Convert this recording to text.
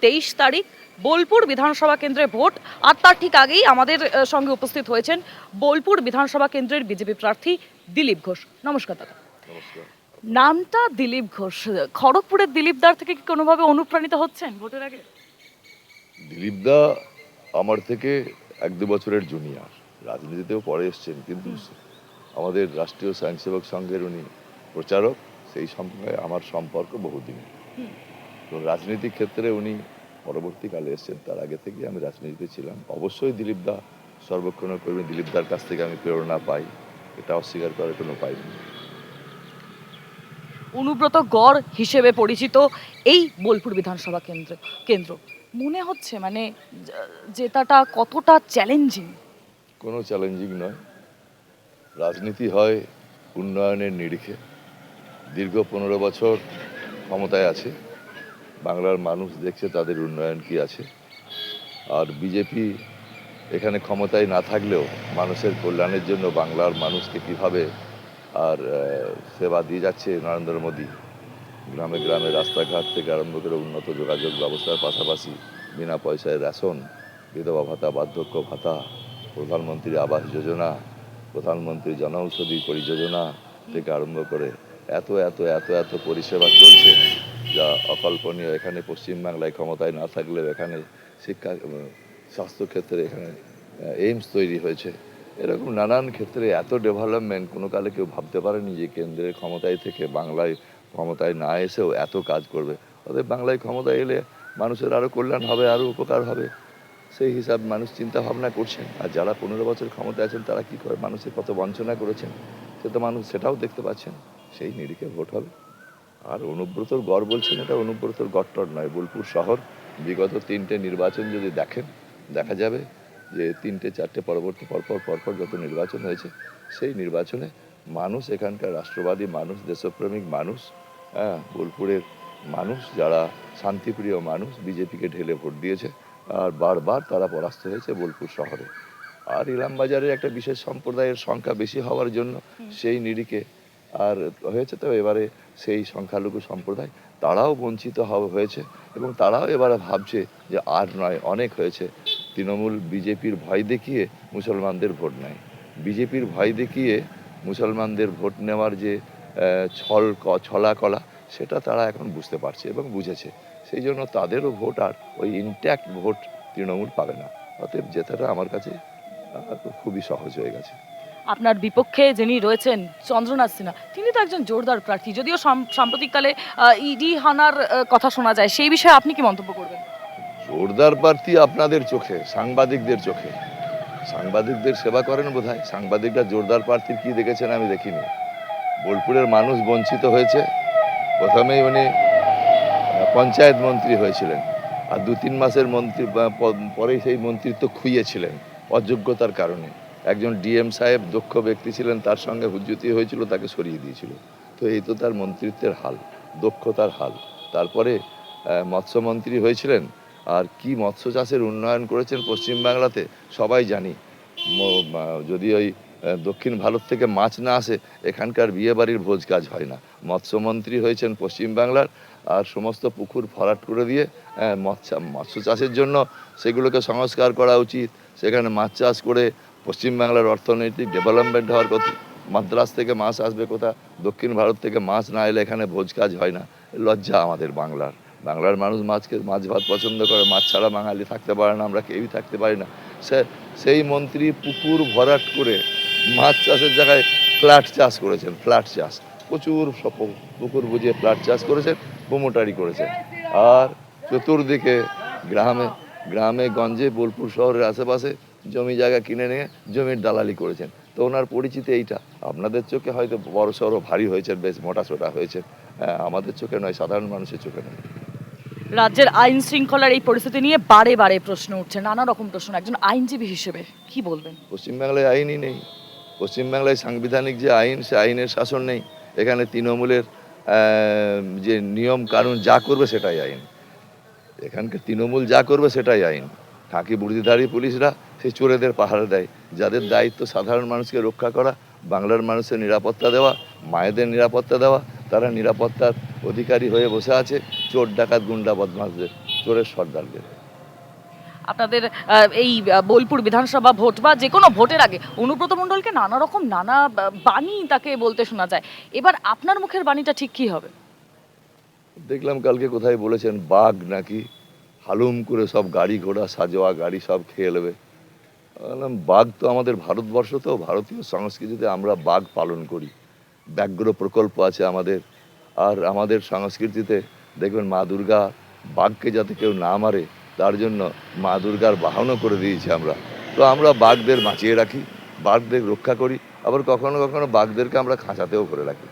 23 তারিখ বোলপুর বিধানসভা কেন্দ্রে ভোট, আর তার ঠিক আগেই আমাদের সঙ্গে উপস্থিত হয়েছেন বোলপুর বিধানসভা কেন্দ্রের বিজেপি প্রার্থী দিলীপ ঘোষ। নমস্কার দাদা। নমস্কার। নামটা দিলীপ ঘোষ, খড়গপুরের দিলীপদার থেকে কি কোনোভাবে অনুপ্রাণিত হচ্ছেন ভোটের আগে? দিলীপদা আমার থেকে 1-2 বছরের জুনিয়র, রাজনীতিতেও পরে এসছেন, কিন্তু আমাদের রাষ্ট্রীয় স্বয়ংসেবক সংঘের উনি প্রচারক। সেই সঙ্গে আমার সম্পর্ক বহুদিন। তো রাজনৈতিক ক্ষেত্রে উনি পরবর্তীকালে এসছেন, তার আগে থেকে আমি রাজনীতিতে ছিলাম। অবশ্যই দিলীপদা সর্বক্ষণের কর্মী, দিলীপদার কাছ থেকে আমি প্রেরণা পাই, এটা অস্বীকার করার কোনো উপায় নেই। অনুব্রত গড় হিসেবে পরিচিত এই বোলপুর বিধানসভা কেন্দ্র মনে হচ্ছে মানে জেতাটা কতটা চ্যালেঞ্জিং? কোনো চ্যালেঞ্জিং নয়। রাজনীতি হয় উন্নয়নের নিরিখে। দীর্ঘ 15 বছর ক্ষমতায় আছে, বাংলার মানুষ দেখছে তাদের উন্নয়ন কি আছে। আর বিজেপি এখানে ক্ষমতায় না থাকলেও মানুষের কল্যাণের জন্য বাংলার মানুষকে কিভাবে আর সেবা দিয়ে যাচ্ছে নরেন্দ্র মোদী। গ্রামে গ্রামে রাস্তাঘাট থেকে আরম্ভ করে উন্নত যোগাযোগ ব্যবস্থার পাশাপাশি বিনা পয়সায় রেশন, বিধবা ভাতা, বার্ধক্য ভাতা, প্রধানমন্ত্রী আবাস যোজনা, প্রধানমন্ত্রী জনঔষধি পরিযোজনা থেকে আরম্ভ করে এত এত এত এত পরিষেবা চলছে যা অকল্পনীয়। এখানে পশ্চিমবাংলায় ক্ষমতায় না থাকলেও এখানে শিক্ষা, স্বাস্থ্যক্ষেত্রে এখানে এইমস তৈরি হয়েছে। এরকম নানান ক্ষেত্রে এত ডেভেলপমেন্ট কোনো কালে কেউ ভাবতে পারেনি যে কেন্দ্রের ক্ষমতায় থেকে বাংলায় ক্ষমতায় না এসেও এত কাজ করবে। অতএব বাংলায় ক্ষমতায় এলে মানুষের আরও কল্যাণ হবে, আরও উপকার হবে, সেই হিসাব মানুষ চিন্তা ভাবনা করছেন। আর যারা 15 বছর ক্ষমতায় আছেন তারা কি করে মানুষের কত বঞ্চনা করেছেন সে তো মানুষ সেটাও দেখতে পাচ্ছেন। সেই নিরিখে ভোট হবে। আর অনুব্রতর গড় বলছেন, এটা অনুব্রতর গড়টর নয়। বোলপুর শহর বিগত 3টে নির্বাচন যদি দেখেন, দেখা যাবে যে 3টে-4টে পরপর যত নির্বাচন হয়েছে সেই নির্বাচনে মানুষ, এখানকার রাষ্ট্রবাদী মানুষ, দেশপ্রেমিক মানুষ, বোলপুরের মানুষ যারা শান্তিপ্রিয় মানুষ বিজেপিকে ঢেলে ভোট দিয়েছে। আর বারবার তারা পরাস্ত হয়েছে বোলপুর শহরে। আর ইলামবাজারের একটা বিশেষ সম্প্রদায়ের সংখ্যা বেশি হওয়ার জন্য সেই নিরিখে আর হয়েছে। তো এবারে সেই সংখ্যালঘু সম্প্রদায় তারাও বঞ্চিত হয়েছে এবং তারাও এবারে ভাবছে যে আর নয়, অনেক হয়েছে। তৃণমূল বিজেপির ভয় দেখিয়ে মুসলমানদের ভোট নেয়, বিজেপির ভয় দেখিয়ে মুসলমানদের ভোট নেওয়ার যে ছলা কলা, সেটা তারা এখন বুঝতে পারছে এবং বুঝেছে। সেই জন্য তাদেরও ভোট আর ওই ইনট্যাক্ট ভোট তৃণমূল পাবে না। অতএব জেতাটা আমার কাছে খুবই সহজ হয়ে গেছে। আপনার বিপক্ষে যিনি রয়েছেন চন্দ্রনাথ সিনহা, তিনি তো একজন জোরদার প্রার্থী, যদিও সাম্প্রতিককালে ইডি হানার কথা শোনা যায়, সেই বিষয়ে আপনি কি মন্তব্য করবেন? জোরদার প্রার্থী আপনাদের চোখে, সাংবাদিকদের চোখে। সাংবাদিকদের সেবা করেন বোধহয়। সাংবাদিকরা জোরদার প্রার্থীর কি দেখেছেন আমি দেখিনি। বোলপুরের মানুষ বঞ্চিত হয়েছে। প্রথমেই উনি পঞ্চায়েত মন্ত্রী হয়েছিলেন, আর 2-3 মাসের মন্ত্রী পরেই সেই মন্ত্রিত্ব খুইয়েছিলেন অযোগ্যতার কারণে। একজন ডিএম সাহেব দক্ষ ব্যক্তি ছিলেন, তার সঙ্গে হুজ্জুতি হয়েছিল, তাকে সরিয়ে দিয়েছিল। তো এই তো তার মন্ত্রিত্বের হাল, দক্ষতার হাল। তারপরে মৎস্যমন্ত্রী হয়েছিলেন, আর কি মৎস্য চাষের উন্নয়ন করেছেন পশ্চিমবাংলাতে সবাই জানি। যদি ওই দক্ষিণ ভারত থেকে মাছ না আসে এখানকার বিয়েবাড়ির ভোজ কাজ হয় না। মৎস্যমন্ত্রী হয়েছেন পশ্চিমবাংলার, আর সমস্ত পুকুর ভরাট করে দিয়ে মৎস্য চাষের জন্য সেগুলোকে সংস্কার করা উচিত। সেখানে মাছ চাষ করে পশ্চিমবাংলার অর্থনৈতিক ডেভেলপমেন্ট হওয়ার কথা। মাদ্রাস থেকে মাছ আসবে কোথা? দক্ষিণ ভারত থেকে মাছ না এলে এখানে ভোজ কাজ হয় না। লজ্জা আমাদের বাংলার মানুষ মাছ ভাত পছন্দ করে, মাছ ছাড়া বাঙালি থাকতে পারে না, আমরা কেউই থাকতে পারি না। সেই মন্ত্রী পুকুর ভরাট করে মাছ চাষের জায়গায় ফ্ল্যাট চাষ করেছেন। ফ্ল্যাট চাষ, প্রচুর পুকুর বুঝিয়ে ফ্ল্যাট চাষ করেছেন, প্রোমোটারি করেছেন। আর চতুর্দিকে গ্রামে গ্রামে গঞ্জে বোলপুর শহরের আশেপাশে জমি জায়গা কিনে নিয়ে জমির দালালি করেছেন। তো ওনার পরিচিতি এইটা। আপনাদের চোখে হয়তো বড় সড়ো ভারী হয়েছেন, বেশ মোটাসোটা হয়েছে, আমাদের চোখে নয়, সাধারণ মানুষের চোখে নয়। রাজ্যের আইন শৃঙ্খলার এই পরিস্থিতি নিয়ে বারে বারে প্রশ্ন উঠছে, নানা রকম প্রশ্ন, একজন আইনজীবী হিসেবে কি বলবেন? পশ্চিমবাংলায় আইনই নেই। পশ্চিমবাংলায় সাংবিধানিক যে আইন, সে আইনের শাসন নেই। এখানে তৃণমূলের যে নিয়ম কানুন যা করবে সেটাই আইন। এখানকার তৃণমূল যা করবে সেটাই আইন। খাকি বুড়িধারী পুলিশরা সেই চোরেদের পাহারা দেয়, যাদের দায়িত্ব সাধারণ মানুষকে রক্ষা করা, বাংলার মানুষের নিরাপত্তা দেওয়া, মায়েদের নিরাপত্তা দেওয়া, তারা নিরাপত্তার অধিকারী হয়ে বসে আছে চোর ডাকাত গুন্ডা বদমাশদের করে সর্দারদের। আপনাদের এই বোলপুর বিধানসভা ভোট বা যে কোনো ভোটের আগে অনুব্রত মণ্ডলকে নানা রকম নানা বাণী তাকে বলতে শোনা যায়। এবার আপনার মুখের বাণীটা ঠিক কি হবে? দেখলাম কালকে কোথায় বলেছেন বাঘ নাকি হালুম করে সব গাড়ি ঘোড়া সাজোয়া গাড়ি সব খেয়ে নেবে। বললাম বাঘ তো আমাদের ভারতবর্ষ, তো ভারতীয় সংস্কৃতিতে আমরা বাঘ পালন করি, ব্যাঘ্র প্রকল্প আছে আমাদের। আর আমাদের সংস্কৃতিতে দেখবেন মা দুর্গা বাঘকে যাতে কেউ না মারে তার জন্য মা দুর্গার বাহনও করে দিয়েছি আমরা। তো আমরা বাঘদের বাঁচিয়ে রাখি, বাঘদের রক্ষা করি, আবার কখনো কখনো বাঘদেরকে আমরা খাঁচাতেও করে রাখি।